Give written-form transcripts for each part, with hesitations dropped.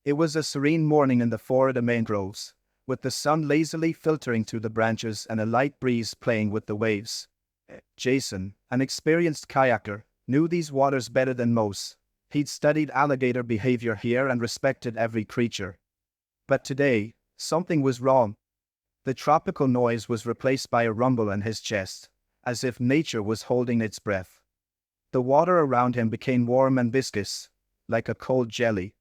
It was a serene morning in the Florida mangroves, with the sun lazily filtering through the branches and a light breeze playing with the waves. Jason, an experienced kayaker, knew these waters better than most. He'd studied alligator behavior here and respected every creature. But today, something was wrong. The tropical noise was replaced by a rumble in his chest, as if nature was holding its breath. The water around him became warm and viscous, like a cold jelly.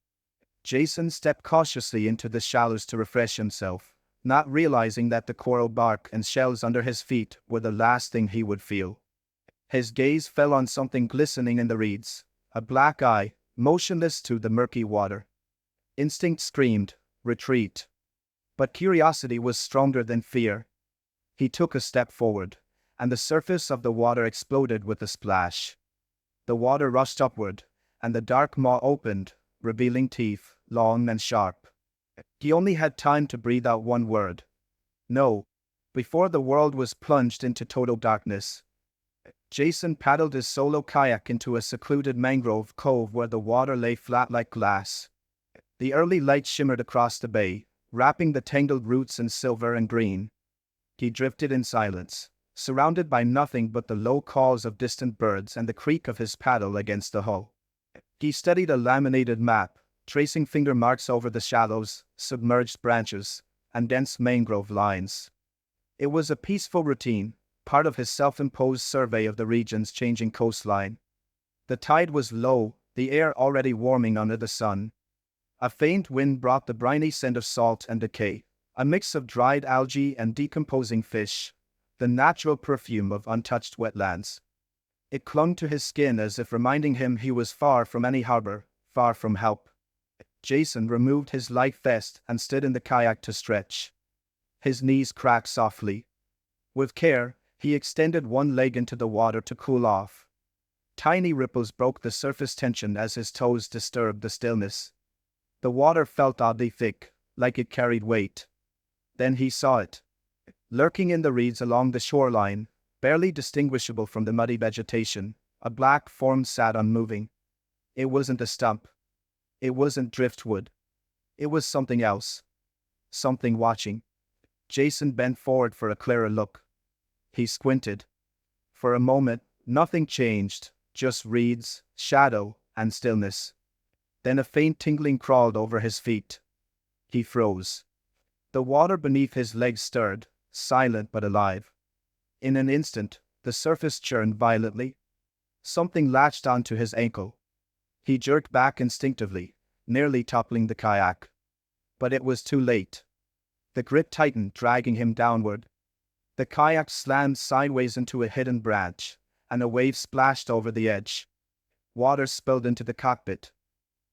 Jason stepped cautiously into the shallows to refresh himself, not realizing that the coral bark and shells under his feet were the last thing he would feel. His gaze fell on something glistening in the reeds, a black eye, motionless to the murky water. Instinct screamed, retreat. But curiosity was stronger than fear. He took a step forward, and the surface of the water exploded with a splash. The water rushed upward, and the dark maw opened, revealing teeth, long and sharp. He only had time to breathe out one word. No. Before the world was plunged into total darkness. Jason paddled his solo kayak into a secluded mangrove cove where the water lay flat like glass. The early light shimmered across the bay, wrapping the tangled roots in silver and green. He drifted in silence, surrounded by nothing but the low calls of distant birds and the creak of his paddle against the hull. He studied a laminated map, tracing finger marks over the shallows, submerged branches, and dense mangrove lines. It was a peaceful routine, part of his self-imposed survey of the region's changing coastline. The tide was low, the air already warming under the sun. A faint wind brought the briny scent of salt and decay, a mix of dried algae and decomposing fish, the natural perfume of untouched wetlands. It clung to his skin as if reminding him he was far from any harbor, far from help. Jason removed his life vest and stood in the kayak to stretch. His knees cracked softly. With care, he extended one leg into the water to cool off. Tiny ripples broke the surface tension as his toes disturbed the stillness. The water felt oddly thick, like it carried weight. Then he saw it. Lurking in the reeds along the shoreline, barely distinguishable from the muddy vegetation, a black form sat unmoving. It wasn't a stump. It wasn't driftwood. It was something else. Something watching. Jason bent forward for a clearer look. He squinted. For a moment, nothing changed, just reeds, shadow, and stillness. Then a faint tingling crawled over his feet. He froze. The water beneath his legs stirred, silent but alive. In an instant, the surface churned violently. Something latched onto his ankle. He jerked back instinctively, nearly toppling the kayak. But it was too late. The grip tightened, dragging him downward. The kayak slammed sideways into a hidden branch, and a wave splashed over the edge. Water spilled into the cockpit.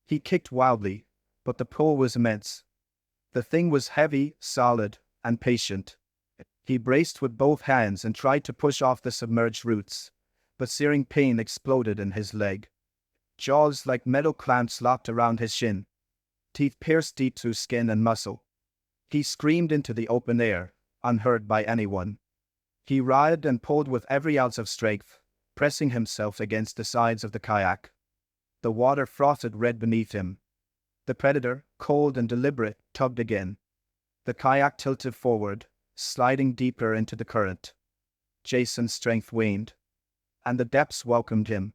He kicked wildly, but the pull was immense. The thing was heavy, solid, and patient. He braced with both hands and tried to push off the submerged roots, but searing pain exploded in his leg. Jaws like metal clamps locked around his shin. Teeth pierced deep through skin and muscle. He screamed into the open air, unheard by anyone. He writhed and pulled with every ounce of strength, pressing himself against the sides of the kayak. The water frothed red beneath him. The predator, cold and deliberate, tugged again. The kayak tilted forward, sliding deeper into the current. Jason's strength waned, and the depths welcomed him.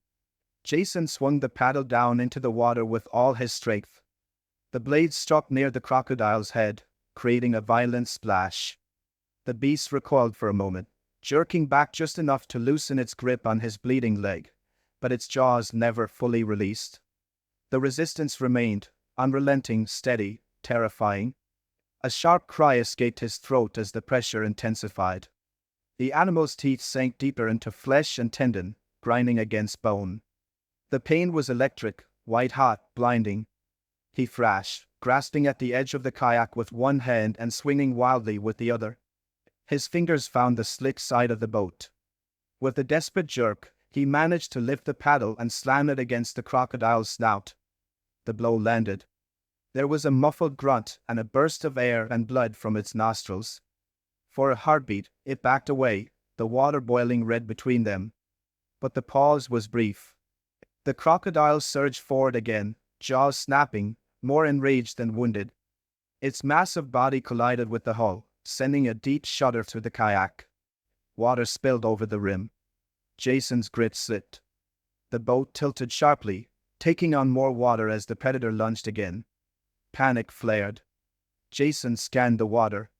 Jason swung the paddle down into the water with all his strength. The blade struck near the crocodile's head, creating a violent splash. The beast recoiled for a moment, jerking back just enough to loosen its grip on his bleeding leg, but its jaws never fully released. The resistance remained, unrelenting, steady, terrifying. A sharp cry escaped his throat as the pressure intensified. The animal's teeth sank deeper into flesh and tendon, grinding against bone. The pain was electric, white-hot, blinding. He thrashed, grasping at the edge of the kayak with one hand and swinging wildly with the other. His fingers found the slick side of the boat. With a desperate jerk, he managed to lift the paddle and slam it against the crocodile's snout. The blow landed. There was a muffled grunt and a burst of air and blood from its nostrils. For a heartbeat, it backed away, the water boiling red between them. But the pause was brief. The crocodile surged forward again, jaws snapping, more enraged than wounded. Its massive body collided with the hull, sending a deep shudder through the kayak. Water spilled over the rim. Jason's grip slipped. The boat tilted sharply, taking on more water as the predator lunged again. Panic flared. Jason scanned the water.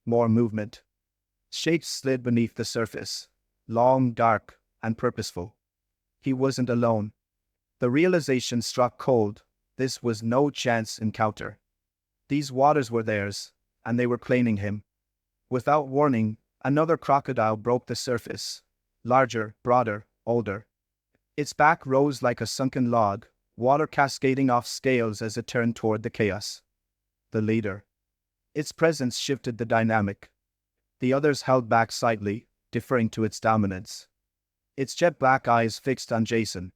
More movement. Shapes slid beneath the surface. Long, dark, and purposeful. He wasn't alone. The realization struck cold. This was no chance encounter. These waters were theirs, and they were claiming him. Without warning, another crocodile broke the surface. Larger, broader, older. Its back rose like a sunken log, water cascading off scales as it turned toward the chaos. The leader. Its presence shifted the dynamic. The others held back slightly, deferring to its dominance. Its jet black eyes fixed on Jason.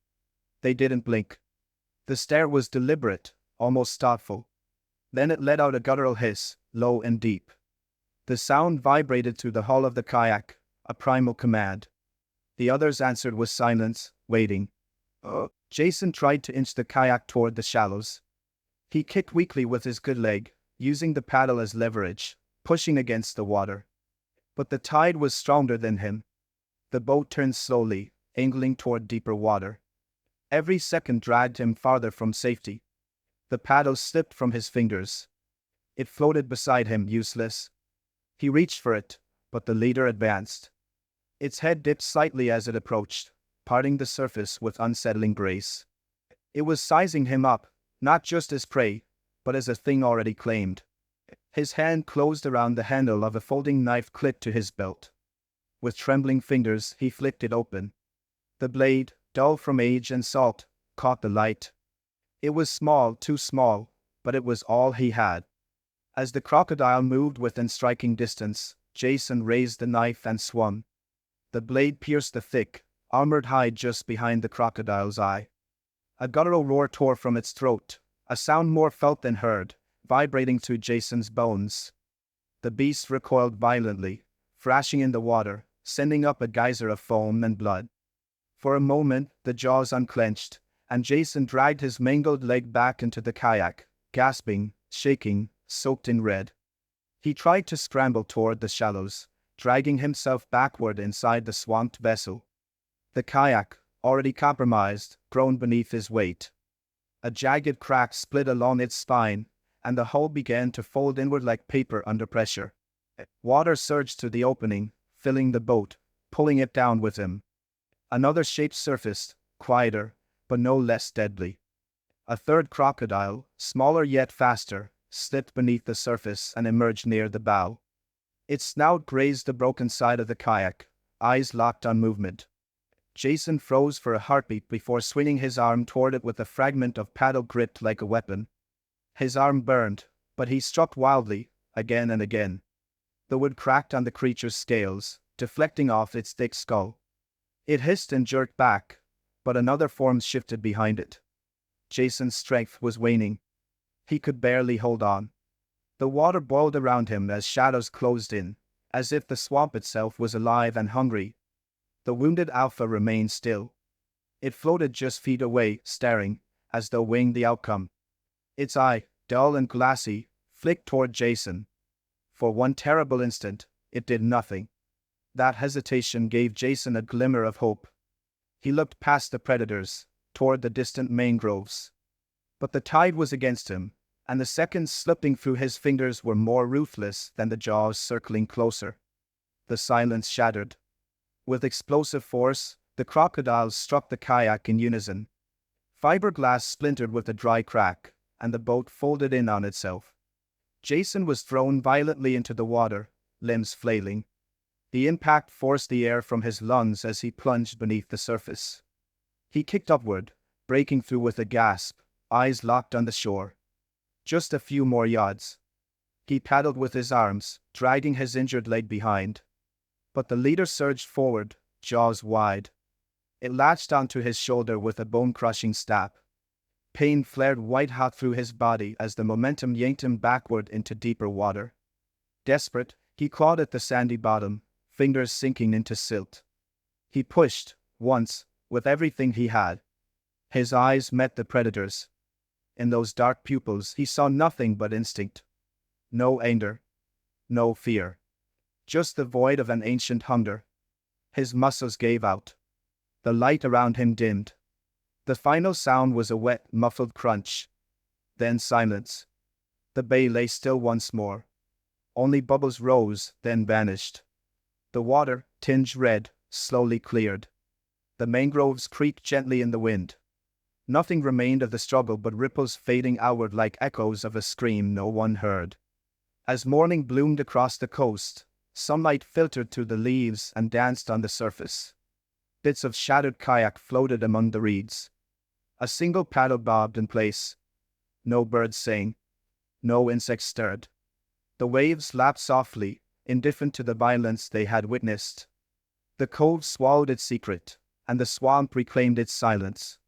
They didn't blink. The stare was deliberate, almost thoughtful. Then it let out a guttural hiss, low and deep. The sound vibrated through the hull of the kayak, a primal command. The others answered with silence, waiting. Jason tried to inch the kayak toward the shallows. He kicked weakly with his good leg, using the paddle as leverage, pushing against the water. But the tide was stronger than him. The boat turned slowly, angling toward deeper water. Every second dragged him farther from safety. The paddle slipped from his fingers. It floated beside him, useless. He reached for it, but the leader advanced. Its head dipped slightly as it approached, parting the surface with unsettling grace. It was sizing him up, not just as prey, but as a thing already claimed. His hand closed around the handle of a folding knife clipped to his belt. With trembling fingers, he flicked it open. The blade, dull from age and salt, caught the light. It was small, too small, but it was all he had. As the crocodile moved within striking distance, Jason raised the knife and swung. The blade pierced the thick, armored hide just behind the crocodile's eye. A guttural roar tore from its throat, a sound more felt than heard, vibrating through Jason's bones. The beast recoiled violently, thrashing in the water, sending up a geyser of foam and blood. For a moment, the jaws unclenched, and Jason dragged his mangled leg back into the kayak, gasping, shaking, soaked in red. He tried to scramble toward the shallows, dragging himself backward inside the swamped vessel. The kayak, already compromised, groaned beneath his weight. A jagged crack split along its spine, and the hull began to fold inward like paper under pressure. Water surged through the opening, filling the boat, pulling it down with him. Another shape surfaced, quieter, but no less deadly. A third crocodile, smaller yet faster, slipped beneath the surface and emerged near the bow. Its snout grazed the broken side of the kayak, eyes locked on movement. Jason froze for a heartbeat before swinging his arm toward it with a fragment of paddle gripped like a weapon. His arm burned, but he struck wildly, again and again. The wood cracked on the creature's scales, deflecting off its thick skull. It hissed and jerked back, but another form shifted behind it. Jason's strength was waning. He could barely hold on. The water boiled around him as shadows closed in, as if the swamp itself was alive and hungry. The wounded alpha remained still. It floated just feet away, staring, as though weighing the outcome. Its eye, dull and glassy, flicked toward Jason. For one terrible instant, it did nothing. That hesitation gave Jason a glimmer of hope. He looked past the predators, toward the distant mangroves. But the tide was against him, and the seconds slipping through his fingers were more ruthless than the jaws circling closer. The silence shattered. With explosive force, the crocodiles struck the kayak in unison. Fiberglass splintered with a dry crack, and the boat folded in on itself. Jason was thrown violently into the water, limbs flailing. The impact forced the air from his lungs as he plunged beneath the surface. He kicked upward, breaking through with a gasp, eyes locked on the shore. Just a few more yards. He paddled with his arms, dragging his injured leg behind. But the leader surged forward, jaws wide. It latched onto his shoulder with a bone-crushing stab. Pain flared white-hot through his body as the momentum yanked him backward into deeper water. Desperate, he clawed at the sandy bottom, fingers sinking into silt. He pushed, once, with everything he had. His eyes met the predator's. In those dark pupils he saw nothing but instinct. No anger, no fear. Just the void of an ancient hunger. His muscles gave out. The light around him dimmed. The final sound was a wet, muffled crunch. Then silence. The bay lay still once more. Only bubbles rose, then vanished. The water, tinged red, slowly cleared. The mangroves creaked gently in the wind. Nothing remained of the struggle but ripples fading outward like echoes of a scream no one heard. As morning bloomed across the coast, sunlight filtered through the leaves and danced on the surface. Bits of shattered kayak floated among the reeds. A single paddle bobbed in place. No birds sang. No insects stirred. The waves lapped softly, indifferent to the violence they had witnessed. The cove swallowed its secret, and the swamp reclaimed its silence.